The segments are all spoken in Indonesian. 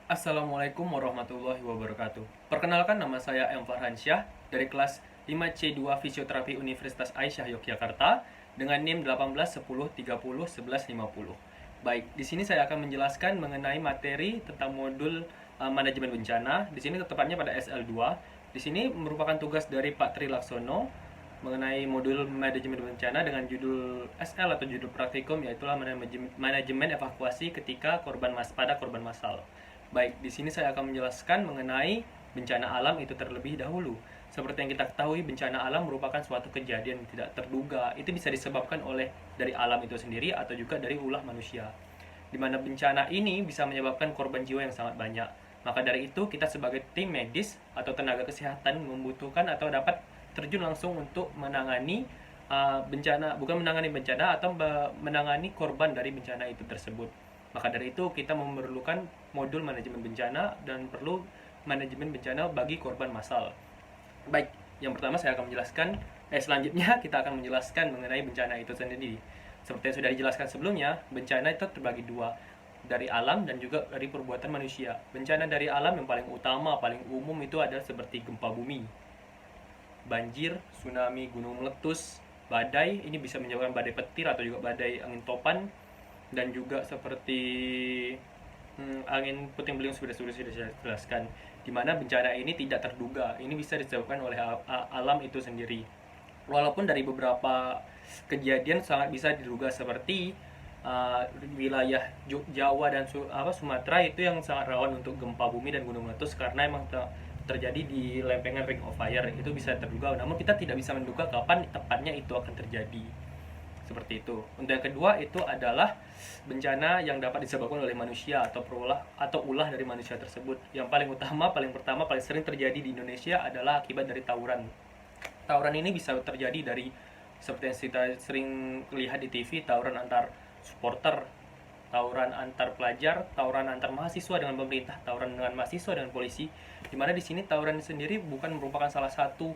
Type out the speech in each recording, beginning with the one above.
Assalamualaikum warahmatullahi wabarakatuh. Perkenalkan, nama saya M. Farhansyah dari kelas 5C2 Fisioterapi Universitas Aisyah Yogyakarta dengan NIM 18 10 30 11 50. Baik, di sini saya akan menjelaskan mengenai materi tentang modul manajemen bencana. Di sini tepatnya pada SL2. Di sini merupakan tugas dari Pak Tri Laksono mengenai modul manajemen bencana dengan judul SL atau judul praktikum, yaitu manajemen evakuasi ketika pada korban massal. Baik, di sini saya akan menjelaskan mengenai bencana alam itu terlebih dahulu. Seperti yang kita ketahui, bencana alam merupakan suatu kejadian yang tidak terduga. Itu bisa disebabkan oleh dari alam itu sendiri atau juga dari ulah manusia. Di mana bencana ini bisa menyebabkan korban jiwa yang sangat banyak. Maka dari itu, kita sebagai tim medis atau tenaga kesehatan membutuhkan atau dapat terjun langsung untuk menangani bencana, bukan menangani bencana atau menangani korban dari bencana itu tersebut. Maka dari itu kita memerlukan modul manajemen bencana dan perlu manajemen bencana bagi korban massal. Baik, yang pertama saya akan menjelaskan, selanjutnya kita akan menjelaskan mengenai bencana itu sendiri. Seperti yang sudah dijelaskan sebelumnya, bencana itu terbagi dua, dari alam dan juga dari perbuatan manusia. Bencana dari alam yang paling utama, paling umum itu adalah seperti gempa bumi, banjir, tsunami, gunung meletus, badai. Ini bisa menyebabkan badai petir atau juga badai angin topan, dan juga seperti angin puting beliung sudah saya jelaskan, di mana bencana ini tidak terduga. Ini bisa disebabkan oleh alam itu sendiri. Walaupun dari beberapa kejadian sangat bisa diduga, seperti wilayah Jawa dan Sumatera itu yang sangat rawan untuk gempa bumi dan gunung meletus karena emang terjadi di lempengan Ring of Fire. Itu bisa terduga, namun kita tidak bisa menduga kapan tepatnya itu akan terjadi. Seperti itu. Untuk yang kedua itu adalah bencana yang dapat disebabkan oleh manusia atau ulah dari manusia tersebut. Yang paling utama, paling pertama, paling sering terjadi di Indonesia adalah akibat dari tawuran. Tawuran ini bisa terjadi dari seperti yang kita sering lihat di TV, tawuran antar supporter, tawuran antar pelajar, tawuran antar mahasiswa dengan pemerintah, tawuran dengan mahasiswa dengan polisi. Dimana di sini tawuran sendiri bukan merupakan salah satu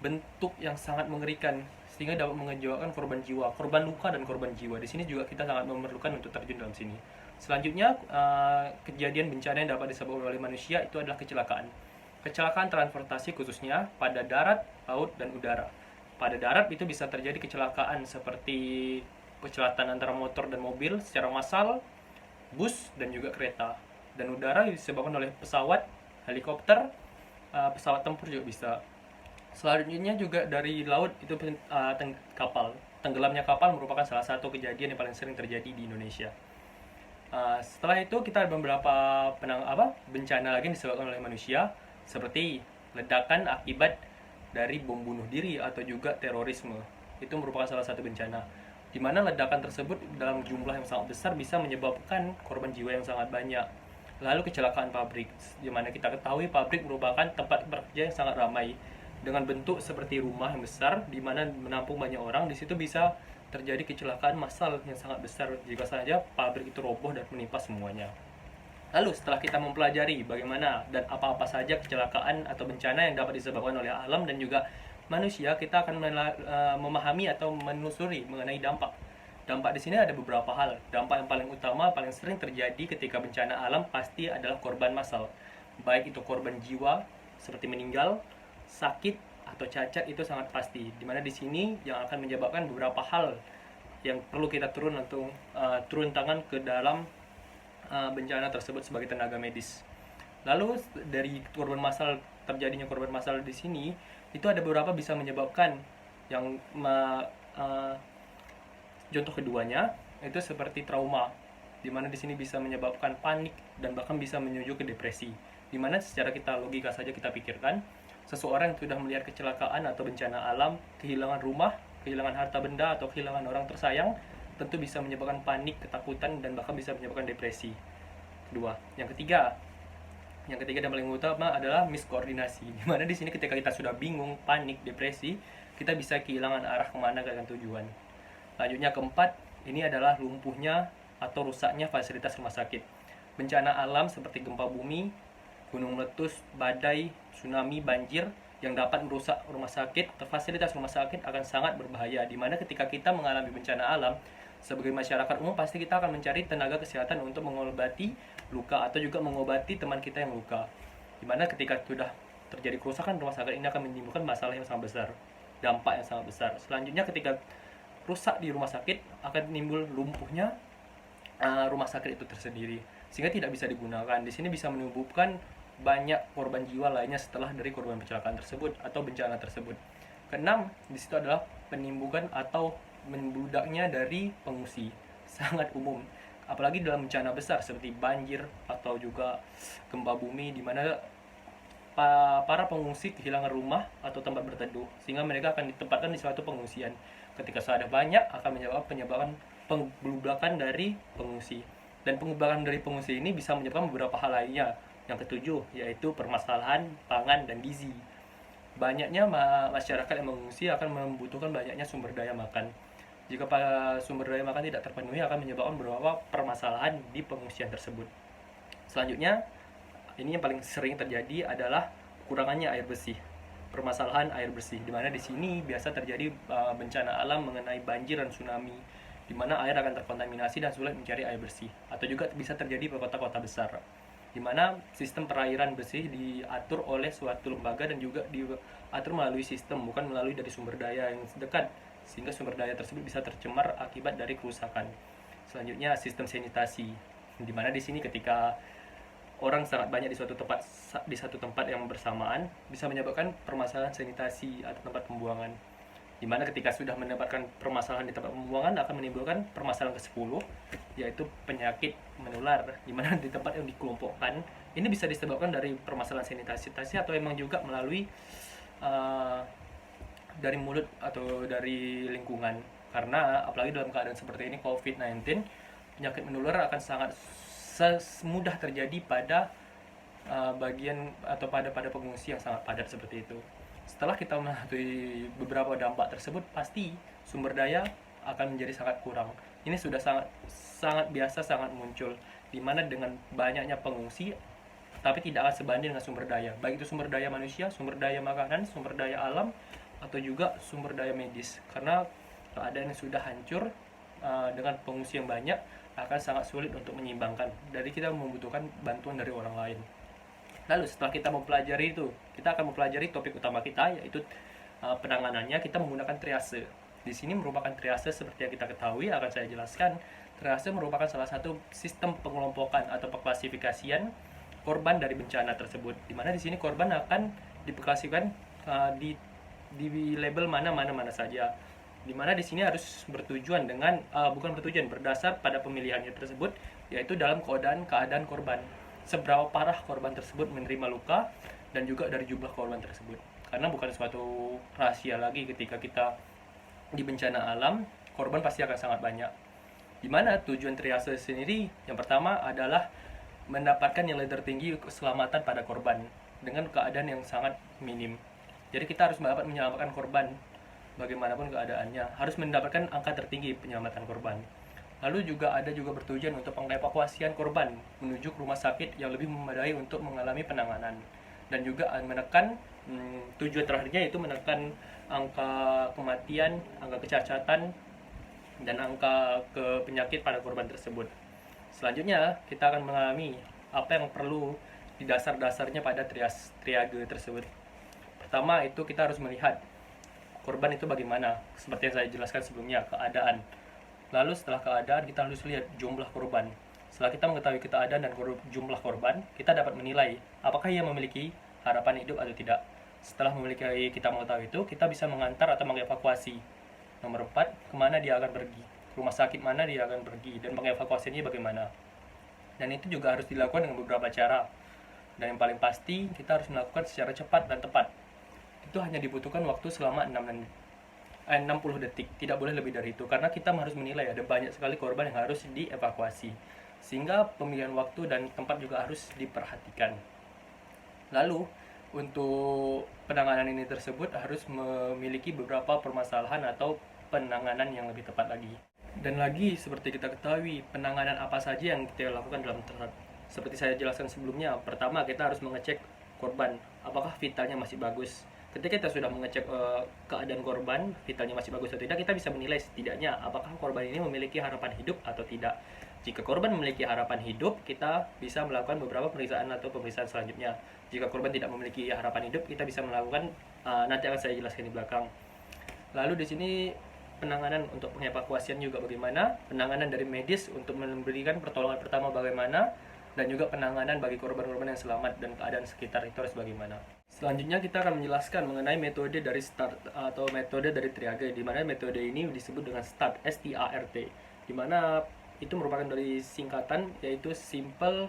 bentuk yang sangat mengerikan sehingga dapat mengejauhkan korban jiwa, korban luka dan korban jiwa. Di sini juga kita sangat memerlukan untuk terjun dalam sini. Selanjutnya, kejadian bencana yang dapat disebabkan oleh manusia itu adalah kecelakaan. Kecelakaan transportasi khususnya pada darat, laut, dan udara. Pada darat itu bisa terjadi kecelakaan seperti kecelakaan antara motor dan mobil secara massal, bus, dan juga kereta. Dan udara disebabkan oleh pesawat, helikopter, pesawat tempur juga bisa. Selanjutnya juga dari laut itu kapal. Tenggelamnya kapal merupakan salah satu kejadian yang paling sering terjadi di Indonesia. Setelah itu kita ada beberapa bencana lagi yang disebabkan oleh manusia, seperti ledakan akibat dari bom bunuh diri atau juga terorisme. Itu merupakan salah satu bencana, di mana ledakan tersebut dalam jumlah yang sangat besar bisa menyebabkan korban jiwa yang sangat banyak. Lalu kecelakaan pabrik, di mana kita ketahui pabrik merupakan tempat bekerja yang sangat ramai dengan bentuk seperti rumah yang besar di mana menampung banyak orang. Di situ bisa terjadi kecelakaan massal yang sangat besar jika saja pabrik itu roboh dan menimpa semuanya. Lalu setelah kita mempelajari bagaimana dan apa-apa saja kecelakaan atau bencana yang dapat disebabkan oleh alam dan juga manusia, kita akan memahami atau menelusuri mengenai dampak. Dampak di sini ada beberapa hal. Dampak yang paling utama, paling sering terjadi ketika bencana alam pasti adalah korban massal. Baik itu korban jiwa seperti meninggal, sakit, atau cacat, itu sangat pasti. Dimana di sini yang akan menyebabkan beberapa hal yang perlu kita turun tangan ke dalam bencana tersebut sebagai tenaga medis. Lalu dari terjadinya korban massal di sini itu ada beberapa bisa menyebabkan yang contoh keduanya itu seperti trauma, dimana di sini bisa menyebabkan panik dan bahkan bisa menuju ke depresi. Dimana secara logika saja kita pikirkan, seseorang yang sudah melihat kecelakaan atau bencana alam, kehilangan rumah, kehilangan harta benda, atau kehilangan orang tersayang, tentu bisa menyebabkan panik, ketakutan, dan bahkan bisa menyebabkan depresi. Kedua, yang ketiga dan paling utama adalah miskoordinasi. Dimana di sini ketika kita sudah bingung, panik, depresi, kita bisa kehilangan arah kemana ke tujuan. Selanjutnya keempat, ini adalah lumpuhnya atau rusaknya fasilitas rumah sakit. Bencana alam seperti gempa bumi, gunung meletus, badai, tsunami, banjir yang dapat merusak rumah sakit atau fasilitas rumah sakit akan sangat berbahaya. Dimana ketika kita mengalami bencana alam, Sebagai masyarakat umum pasti kita akan mencari tenaga kesehatan untuk mengobati luka atau juga mengobati teman kita yang luka. Dimana ketika sudah terjadi kerusakan, rumah sakit ini akan menimbulkan masalah yang sangat besar, dampak yang sangat besar. Selanjutnya ketika rusak di rumah sakit akan timbul lumpuhnya rumah sakit itu tersendiri, sehingga tidak bisa digunakan. Di sini bisa menimbulkan banyak korban jiwa lainnya setelah dari korban kecelakaan tersebut atau bencana tersebut. Keenam, di situ adalah penimbukan atau membludaknya dari pengungsi, sangat umum. Apalagi dalam bencana besar seperti banjir atau juga gempa bumi, di mana para pengungsi kehilangan rumah atau tempat berteduh, sehingga mereka akan ditempatkan di suatu pengungsian. Ketika sudah banyak akan menyebabkan pengebludakan dari pengungsi, dan pengebludakan dari pengungsi ini bisa menyebabkan beberapa hal lainnya. Yang ketujuh yaitu permasalahan pangan dan gizi. Banyaknya masyarakat yang mengungsi akan membutuhkan banyaknya sumber daya makan. Jika sumber daya makan tidak terpenuhi akan menyebabkan beberapa permasalahan di pengungsian tersebut. Selanjutnya, ini yang paling sering terjadi adalah kurangannya air bersih. Permasalahan air bersih, di mana di sini biasa terjadi bencana alam mengenai banjir dan tsunami, di mana air akan terkontaminasi dan sulit mencari air bersih. Atau juga bisa terjadi di kota-kota besar, di mana sistem perairan bersih diatur oleh suatu lembaga dan juga diatur melalui sistem, bukan melalui dari sumber daya yang dekat, sehingga sumber daya tersebut bisa tercemar akibat dari kerusakan. Selanjutnya, sistem sanitasi, di mana di sini ketika orang sangat banyak di satu tempat yang bersamaan bisa menyebabkan permasalahan sanitasi atau tempat pembuangan, di mana ketika sudah mendapatkan permasalahan di tempat pembuangan akan menimbulkan permasalahan ke-10, yaitu penyakit menular, di mana di tempat yang dikelompokkan ini bisa disebabkan dari permasalahan sanitasi atau emang juga melalui dari mulut atau dari lingkungan. Karena apalagi dalam keadaan seperti ini COVID-19, penyakit menular akan sangat mudah terjadi pada bagian atau pada pengungsi yang sangat padat seperti itu. Setelah kita mengetahui beberapa dampak tersebut, pasti sumber daya akan menjadi sangat kurang. Ini sudah sangat biasa, sangat muncul, di mana dengan banyaknya pengungsi tapi tidak akan sebanding dengan sumber daya, baik itu sumber daya manusia, sumber daya makanan, sumber daya alam, atau juga sumber daya medis. Karena keadaan yang sudah hancur dengan pengungsi yang banyak akan sangat sulit untuk menyeimbangkan. Dari kita membutuhkan bantuan dari orang lain. Lalu setelah kita mempelajari itu, kita akan mempelajari topik utama kita, yaitu penanganannya. Kita menggunakan triase. Di sini merupakan triase seperti yang kita ketahui, akan saya jelaskan. Triase merupakan salah satu sistem pengelompokan atau pengklasifikasian korban dari bencana tersebut. Di mana di sini korban akan diklasifikasikan di label mana saja. Di mana di sini harus bertujuan dengan berdasar pada pemilihannya tersebut, yaitu dalam keadaan korban, seberapa parah korban tersebut menerima luka, dan juga dari jumlah korban tersebut. Karena bukan suatu rahasia lagi ketika kita di bencana alam, korban pasti akan sangat banyak. Di mana tujuan triase sendiri yang pertama adalah mendapatkan nilai tertinggi keselamatan pada korban dengan keadaan yang sangat minim. Jadi kita harus dapat menyelamatkan korban bagaimanapun keadaannya, harus mendapatkan angka tertinggi penyelamatan korban. Lalu juga bertujuan untuk pengevakuasian korban menuju ke rumah sakit yang lebih memadai untuk mengalami penanganan, dan juga menekan tujuan terakhirnya yaitu menekan angka kematian, angka kecacatan, dan angka penyakit pada korban tersebut. Selanjutnya kita akan mengalami apa yang perlu di dasar-dasarnya pada triage tersebut. Pertama itu kita harus melihat korban itu bagaimana, seperti yang saya jelaskan sebelumnya, keadaan. Lalu setelah keadaan kita harus lihat jumlah korban. Setelah kita mengetahui keadaan dan jumlah korban, kita dapat menilai apakah ia memiliki harapan hidup atau tidak. Setelah kita mengetahui itu, kita bisa mengantar atau mengevakuasi. Nomor 4, kemana dia akan pergi, rumah sakit mana dia akan pergi, dan mengevakuasinya bagaimana. Dan itu juga harus dilakukan dengan beberapa cara. Dan yang paling pasti, kita harus melakukan secara cepat dan tepat. Itu hanya dibutuhkan waktu selama 60 detik, tidak boleh lebih dari itu, karena kita harus menilai ada banyak sekali korban yang harus dievakuasi, sehingga pemilihan waktu dan tempat juga harus diperhatikan. Lalu untuk penanganan ini tersebut harus memiliki beberapa permasalahan atau penanganan yang lebih tepat lagi. Dan lagi seperti kita ketahui, penanganan apa saja yang kita lakukan dalam seperti saya jelaskan sebelumnya. Pertama, kita harus mengecek korban apakah vitalnya masih bagus, Ketika kita sudah mengecek keadaan korban, vitalnya masih bagus atau tidak, kita bisa menilai setidaknya apakah korban ini memiliki harapan hidup atau tidak. Jika korban memiliki harapan hidup, kita bisa melakukan beberapa pemeriksaan atau pemeriksaan selanjutnya. Jika korban tidak memiliki harapan hidup, kita bisa melakukan, nanti akan saya jelaskan di belakang. Lalu di sini penanganan untuk pengevakuasian juga bagaimana, penanganan dari medis untuk memberikan pertolongan pertama bagaimana, dan juga penanganan bagi korban-korban yang selamat dan keadaan sekitar itu harus bagaimana. Selanjutnya kita akan menjelaskan mengenai metode dari START atau metode dari triage, di mana metode ini disebut dengan START, START, di mana itu merupakan dari singkatan yaitu Simple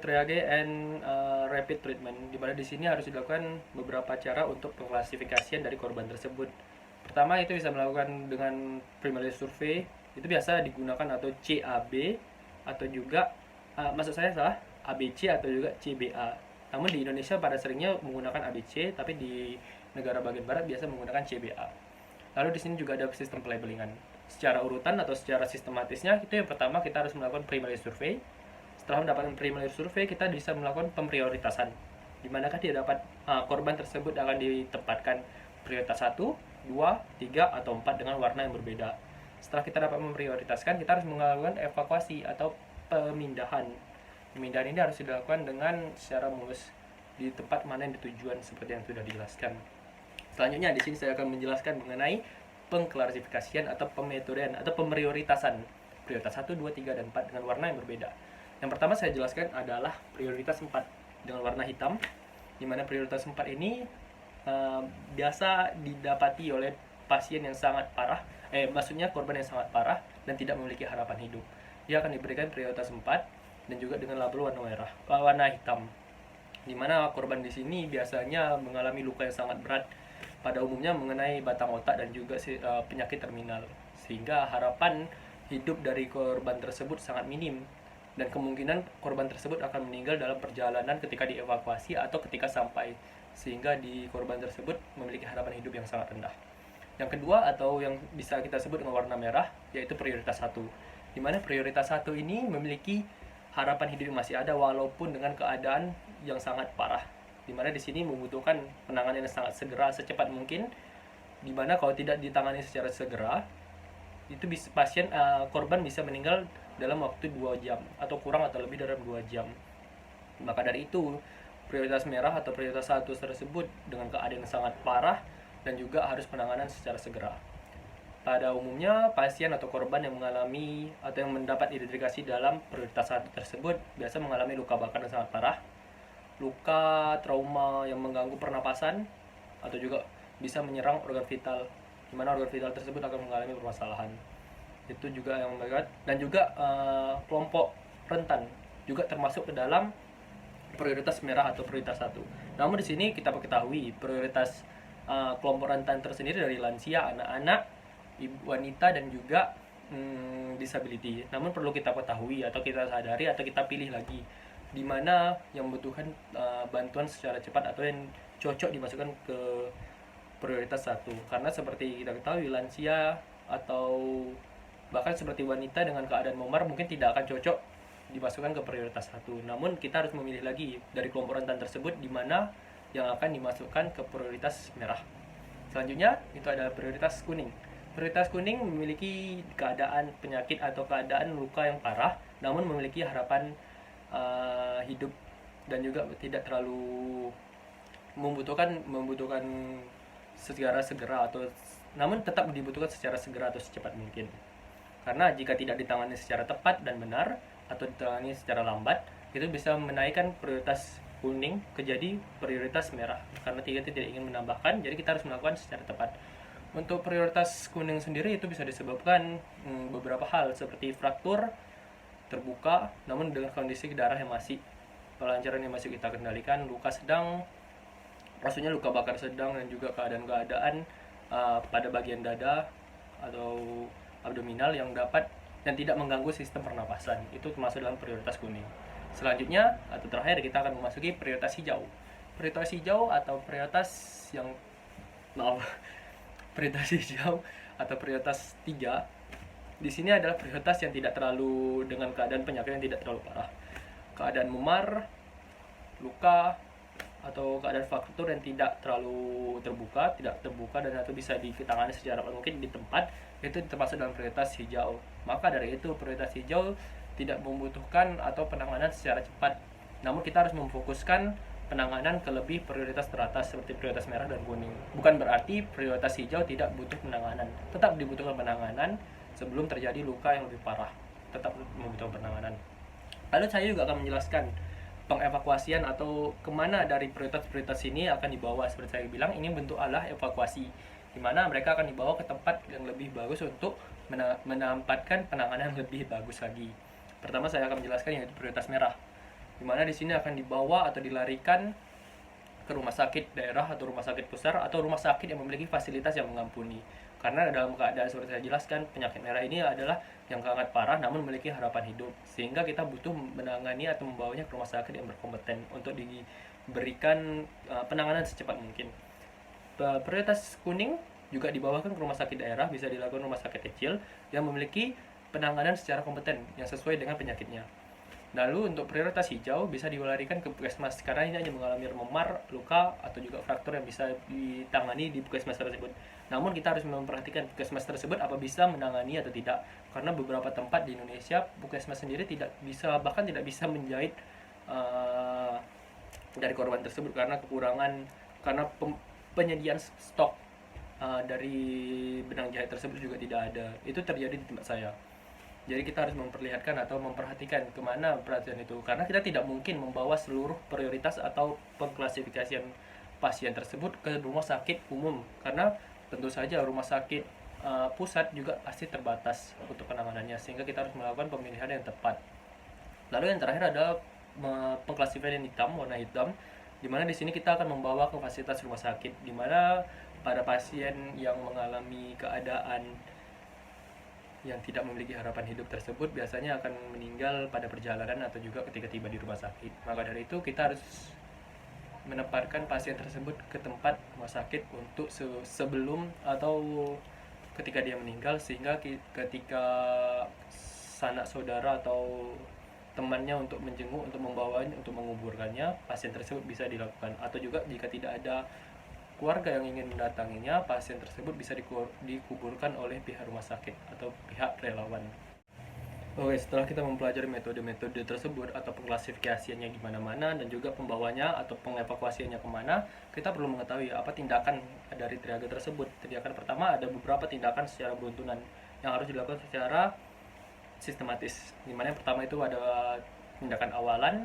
Triage and Rapid Treatment, di mana di sini harus dilakukan beberapa cara untuk pengklasifikasian dari korban tersebut. Pertama itu bisa melakukan dengan primary survey, itu biasa digunakan atau CAB atau juga maksud saya salah, ABC atau juga CBA. Namun di Indonesia pada seringnya menggunakan ABC, tapi di negara bagian barat biasa menggunakan CBA. Lalu di sini juga ada sistem pelabelingan. Secara urutan atau secara sistematisnya, itu yang pertama kita harus melakukan primary survey. Setelah mendapatkan primary survey, kita bisa melakukan pemprioritasan. Di manakah dia dapat korban tersebut akan ditempatkan prioritas 1, 2, 3, atau 4 dengan warna yang berbeda. Setelah kita dapat memprioritaskan, kita harus melakukan evakuasi atau pemindahan. Pemindahan ini harus dilakukan dengan secara mulus di tempat mana yang ditujuan seperti yang sudah dijelaskan. Selanjutnya di sini saya akan menjelaskan mengenai pengklasifikasian atau pemetodeen atau pemprioritasan. Prioritas 1, 2, 3, dan 4 dengan warna yang berbeda. Yang pertama saya jelaskan adalah prioritas 4 dengan warna hitam, di mana prioritas 4 ini biasa didapati oleh pasien yang sangat parah, maksudnya korban yang sangat parah dan tidak memiliki harapan hidup. Dia akan diberikan prioritas 4 dan juga dengan label warna hitam. Di mana korban di sini biasanya mengalami luka yang sangat berat, pada umumnya mengenai batang otak dan juga penyakit terminal, sehingga harapan hidup dari korban tersebut sangat minim dan kemungkinan korban tersebut akan meninggal dalam perjalanan ketika dievakuasi atau ketika sampai, sehingga di korban tersebut memiliki harapan hidup yang sangat rendah. Yang kedua atau yang bisa kita sebut dengan warna merah yaitu prioritas 1, di mana prioritas 1 ini memiliki harapan hidup yang masih ada walaupun dengan keadaan yang sangat parah, di mana di sini membutuhkan penanganan yang sangat segera secepat mungkin, di mana kalau tidak ditangani secara segera itu pasien korban bisa meninggal dalam waktu 2 jam atau kurang atau lebih dari 2 jam. Maka dari itu prioritas merah atau prioritas 1 tersebut dengan keadaan yang sangat parah dan juga harus penanganan secara segera. Pada umumnya pasien atau korban yang mengalami atau yang mendapat identifikasi dalam prioritas 1 tersebut biasa mengalami luka bakar yang sangat parah, luka trauma yang mengganggu pernapasan, atau juga bisa menyerang organ vital, di mana organ vital tersebut akan mengalami permasalahan. Itu juga yang mereka, dan juga kelompok rentan juga termasuk ke dalam prioritas merah atau prioritas 1. Namun di sini kita ketahui prioritas kelompok rentan tersendiri dari lansia, anak-anak, wanita, dan juga disability. Namun perlu kita ketahui atau kita sadari atau kita pilih lagi di mana yang membutuhkan bantuan secara cepat atau yang cocok dimasukkan ke prioritas 1. Karena seperti kita ketahui lansia atau bahkan seperti wanita dengan keadaan memar mungkin tidak akan cocok dimasukkan ke prioritas 1. Namun kita harus memilih lagi dari kelompok rentan tersebut di mana yang akan dimasukkan ke prioritas merah. Selanjutnya itu adalah prioritas kuning. Prioritas kuning memiliki keadaan penyakit atau keadaan luka yang parah, namun memiliki harapan hidup dan juga tidak terlalu membutuhkan secara segera atau namun tetap dibutuhkan secara segera atau secepat mungkin. Karena jika tidak ditangani secara tepat dan benar atau ditangani secara lambat, itu bisa menaikkan prioritas kuning ke jadi prioritas merah. Karena kita tidak ingin menambahkan, jadi kita harus melakukan secara tepat. Untuk prioritas kuning sendiri itu bisa disebabkan beberapa hal seperti fraktur terbuka namun dengan kondisi darah yang masih, pelancaran yang masih kita kendalikan, luka sedang, maksudnya luka bakar sedang, dan juga keadaan-keadaan pada bagian dada atau abdominal yang tidak mengganggu sistem pernapasan, itu termasuk dalam prioritas kuning. Selanjutnya atau terakhir kita akan memasuki prioritas hijau. Prioritas hijau atau prioritas hijau atau prioritas 3 di sini adalah prioritas yang tidak terlalu dengan keadaan penyakit yang tidak terlalu parah. Keadaan memar, luka, atau keadaan fraktur yang tidak terlalu tidak terbuka dan itu bisa ditangani secara mungkin di tempat, itu termasuk dalam prioritas hijau. Maka dari itu prioritas hijau tidak membutuhkan atau penanganan secara cepat, namun kita harus memfokuskan penanganan ke lebih prioritas teratas seperti prioritas merah dan kuning. Bukan berarti prioritas hijau tidak butuh penanganan, tetap dibutuhkan penanganan sebelum terjadi luka yang lebih parah, tetap membutuhkan penanganan. Lalu saya juga akan menjelaskan pengevakuasian atau kemana dari prioritas-prioritas ini akan dibawa. Seperti saya bilang, ini bentuk adalah evakuasi, di mana mereka akan dibawa ke tempat yang lebih bagus untuk menempatkan penanganan yang lebih bagus lagi. Pertama saya akan menjelaskan yaitu prioritas merah, di mana di sini akan dibawa atau dilarikan ke rumah sakit daerah atau rumah sakit besar atau rumah sakit yang memiliki fasilitas yang mengampuni. Karena dalam keadaan seperti saya jelaskan, penyakit merah ini adalah yang sangat parah namun memiliki harapan hidup, sehingga kita butuh menangani atau membawanya ke rumah sakit yang berkompeten untuk diberikan penanganan secepat mungkin. Prioritas kuning juga dibawakan ke rumah sakit daerah, bisa dilakukan rumah sakit kecil yang memiliki penanganan secara kompeten yang sesuai dengan penyakitnya. Lalu untuk prioritas hijau bisa dilarikan ke puskesmas karena ini hanya mengalami memar, luka atau juga fraktur yang bisa ditangani di puskesmas tersebut. Namun kita harus memperhatikan puskesmas tersebut apa bisa menangani atau tidak, karena beberapa tempat di Indonesia puskesmas sendiri tidak bisa, bahkan tidak bisa menjahit dari korban tersebut karena penyediaan stok dari benang jahit tersebut juga tidak ada. Itu terjadi di tempat saya. Jadi kita harus memperlihatkan atau memperhatikan kemana perhatian itu, karena kita tidak mungkin membawa seluruh prioritas atau pengklasifikasian pasien tersebut ke rumah sakit umum, karena tentu saja rumah sakit pusat juga pasti terbatas untuk penanganannya, sehingga kita harus melakukan pemilihan yang tepat. Lalu yang terakhir adalah pengklasifikasian hitam, warna hitam, di mana di sini kita akan membawa ke fasilitas rumah sakit, di mana pada pasien yang mengalami keadaan yang tidak memiliki harapan hidup tersebut biasanya akan meninggal pada perjalanan atau juga ketika tiba di rumah sakit. Maka dari itu kita harus menempatkan pasien tersebut ke tempat rumah sakit untuk sebelum atau ketika dia meninggal, sehingga ketika sanak saudara atau temannya untuk menjenguk, untuk membawanya, untuk menguburkannya, pasien tersebut bisa dilakukan. Atau juga jika tidak ada keluarga yang ingin mendatanginya, pasien tersebut bisa dikuburkan oleh pihak rumah sakit atau pihak relawan. Oke, setelah kita mempelajari metode-metode tersebut atau pengklasifikasiannya gimana-mana dan juga pembawanya atau pengevakuasiannya kemana, kita perlu mengetahui apa tindakan dari triage tersebut. Tindakan pertama, ada beberapa tindakan secara beruntunan yang harus dilakukan secara sistematis. Dimana yang pertama itu ada tindakan awalan,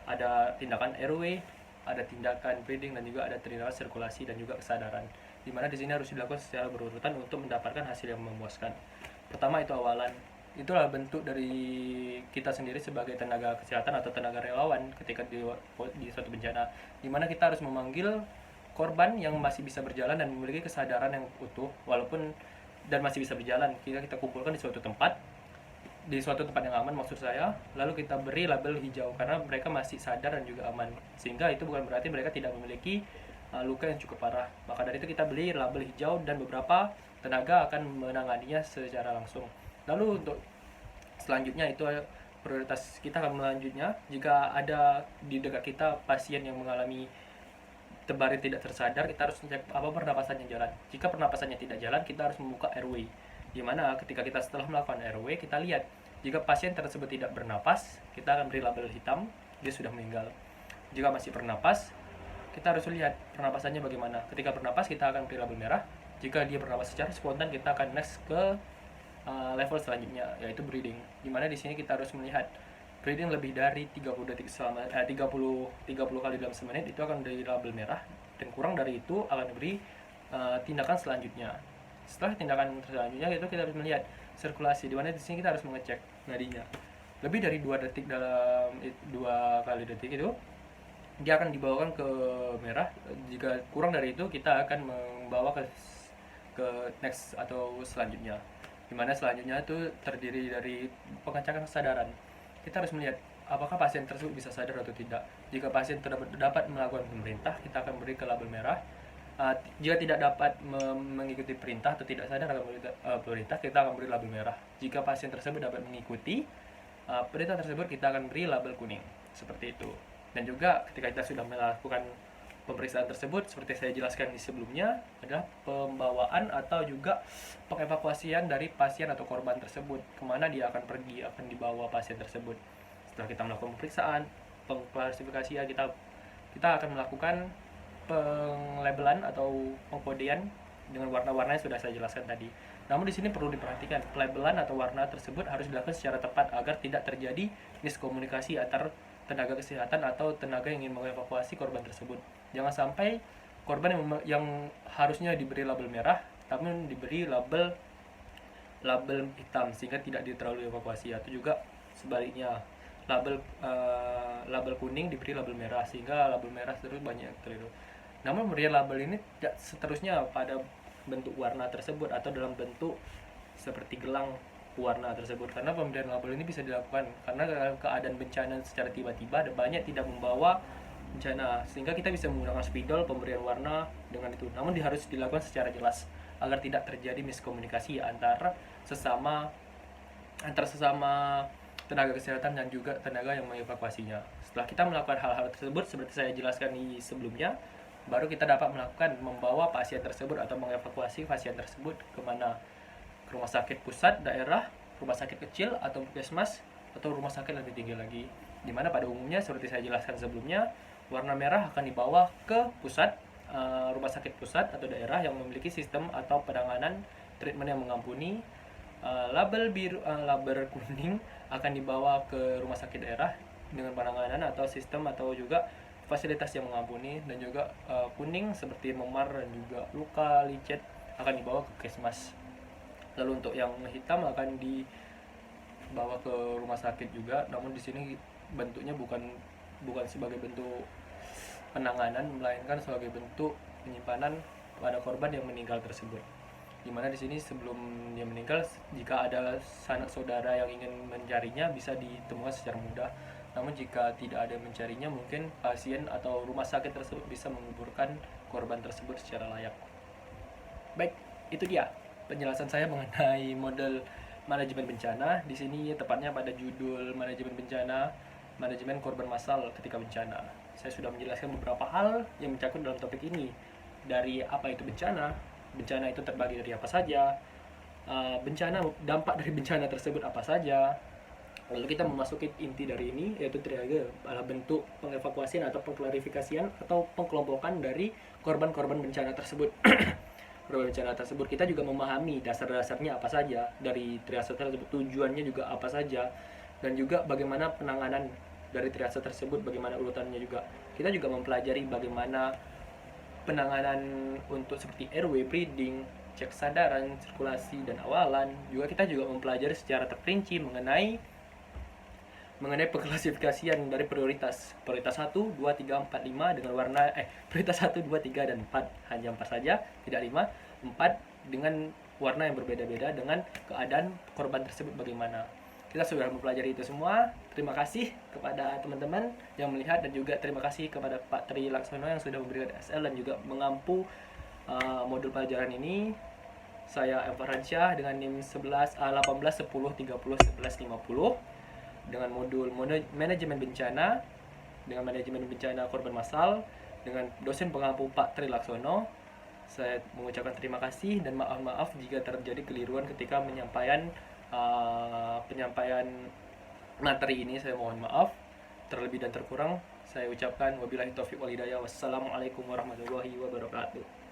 ada tindakan RW, ada tindakan breathing, dan juga ada tindakan sirkulasi dan juga kesadaran. Dimana di sini harus dilakukan secara berurutan untuk mendapatkan hasil yang memuaskan. Pertama itu awalan. Itulah bentuk dari kita sendiri sebagai tenaga kesehatan atau tenaga relawan ketika di suatu bencana, dimana kita harus memanggil korban yang masih bisa berjalan dan memiliki kesadaran yang utuh walaupun dan masih bisa berjalan. Kita kumpulkan di suatu tempat yang aman maksud saya, lalu kita beri label hijau karena mereka masih sadar dan juga aman, sehingga itu bukan berarti mereka tidak memiliki luka yang cukup parah. Maka dari itu kita beri label hijau dan beberapa tenaga akan menanganinya secara langsung. Lalu untuk selanjutnya itu prioritas kita akan melanjutnya jika ada di dekat kita pasien yang mengalami terbaring tidak tersadar, kita harus cek apa pernapasannya jalan. Jika pernapasannya tidak jalan, kita harus membuka airway, di mana ketika kita setelah melakukan airway, kita lihat jika pasien tersebut tidak bernapas, kita akan beri label hitam, dia sudah meninggal. Jika masih bernapas, kita harus lihat pernapasannya bagaimana. Ketika bernapas, kita akan beri label merah. Jika dia bernapas secara spontan, kita akan next ke level selanjutnya, yaitu breathing, dimana di sini kita harus melihat breathing lebih dari 30 detik selama 30 kali dalam semenit, itu akan dari label merah, dan kurang dari itu akan diberi tindakan selanjutnya. Setelah tindakan selanjutnya itu kita harus melihat sirkulasi, dimana di sini kita harus mengecek nadinya. Lebih dari 2 detik dalam 2 kali detik itu dia akan dibawakan ke merah. Jika kurang dari itu, kita akan membawa ke next atau selanjutnya, dimana selanjutnya itu terdiri dari pengecekan kesadaran. Kita harus melihat apakah pasien tersebut bisa sadar atau tidak. Jika pasien dapat melakukan perintah, kita akan beri ke label merah. Jika tidak dapat mengikuti perintah atau tidak sadar akan perintah, kita akan beri label merah. Jika pasien tersebut dapat mengikuti perintah tersebut, kita akan beri label kuning, seperti itu. Dan juga ketika kita sudah melakukan Pemeriksaan tersebut seperti saya jelaskan di sebelumnya adalah pembawaan atau juga pengevakuasian dari pasien atau korban tersebut, kemana dia akan pergi, akan dibawa pasien tersebut. Setelah kita melakukan pemeriksaan, pengklasifikasian, kita akan melakukan penglabelan atau pengkodean dengan warna-warna yang sudah saya jelaskan tadi. Namun di sini perlu diperhatikan, pelabelan atau warna tersebut harus dilakukan secara tepat agar tidak terjadi miskomunikasi antar tenaga kesehatan atau tenaga yang ingin mengevakuasi korban tersebut. Jangan sampai korban yang harusnya diberi label merah namun diberi label hitam sehingga tidak terlalu evakuasi, atau juga sebaliknya label kuning diberi label merah sehingga label merah terus banyak terlalu. Namun pemberian label ini tidak seterusnya pada bentuk warna tersebut atau dalam bentuk seperti gelang warna tersebut, karena pemberian label ini bisa dilakukan karena keadaan bencana secara tiba-tiba dan banyak tidak membawa bencana, sehingga kita bisa menggunakan spidol pemberian warna dengan itu. Namun harus dilakukan secara jelas agar tidak terjadi miskomunikasi antara sesama tenaga kesehatan dan juga tenaga yang mengevakuasinya. Setelah kita melakukan hal-hal tersebut seperti saya jelaskan di sebelumnya, baru kita dapat melakukan membawa pasien tersebut atau mengevakuasi pasien tersebut kemana, ke rumah sakit pusat, daerah, rumah sakit kecil, atau puskesmas, atau rumah sakit lebih tinggi lagi. Dimana pada umumnya seperti saya jelaskan sebelumnya, warna merah akan dibawa ke pusat, rumah sakit pusat atau daerah yang memiliki sistem atau penanganan treatment yang mengampuni. Label kuning akan dibawa ke rumah sakit daerah dengan penanganan atau sistem atau juga fasilitas yang mengampuni, dan juga kuning seperti memar dan juga luka, licet akan dibawa ke puskesmas. Lalu untuk yang hitam akan dibawa ke rumah sakit juga, namun di sini bentuknya bukan sebagai bentuk penanganan, melainkan sebagai bentuk penyimpanan pada korban yang meninggal tersebut. Dimana di sini sebelum dia meninggal, jika ada sanak saudara yang ingin mencarinya bisa ditemukan secara mudah. Namun jika tidak ada mencarinya, mungkin pasien atau rumah sakit tersebut bisa menguburkan korban tersebut secara layak. Baik, itu dia penjelasan saya mengenai model manajemen bencana. Di sini tepatnya pada judul manajemen bencana, manajemen korban massal ketika bencana. Saya sudah menjelaskan beberapa hal yang mencakup dalam topik ini. Dari apa itu bencana itu terbagi dari apa saja, dampak dari bencana tersebut apa saja. Lalu kita memasuki inti dari ini, yaitu triage, adalah bentuk pengevakuasian atau pengklarifikasian atau pengkelompokan dari korban-korban bencana tersebut. Korban bencana tersebut kita juga memahami dasar-dasarnya apa saja dari triase tersebut, tujuannya juga apa saja, dan juga bagaimana penanganan dari triase tersebut, bagaimana urutannya juga. Kita juga mempelajari bagaimana penanganan untuk seperti RW, breathing, cek kesadaran, sirkulasi, dan awalan. Juga kita juga mempelajari secara terperinci mengenai pengklasifikasian dari prioritas 1, 2, 3, 4, 5 dengan warna prioritas 1, 2, 3, dan 4. Hanya 4 saja, tidak 5. 4 dengan warna yang berbeda-beda dengan keadaan korban tersebut bagaimana. Kita sudah mempelajari itu semua. Terima kasih kepada teman-teman yang melihat, dan juga terima kasih kepada Pak Tri Laksono yang sudah memberikan SL dan juga mengampu modul pelajaran ini. Saya M. Farhansyah dengan NIM 18 10 30 11 50 dengan modul manajemen bencana, dengan manajemen bencana korban massal, dengan dosen pengampu Pak Tri Laksono. Saya mengucapkan terima kasih dan maaf jika terjadi keliruan ketika penyampaian materi ini. Saya mohon maaf terlebih dan terkurang. Saya ucapkan wabillahi taufiq wal hidayah. Wassalamualaikum warahmatullahi wabarakatuh.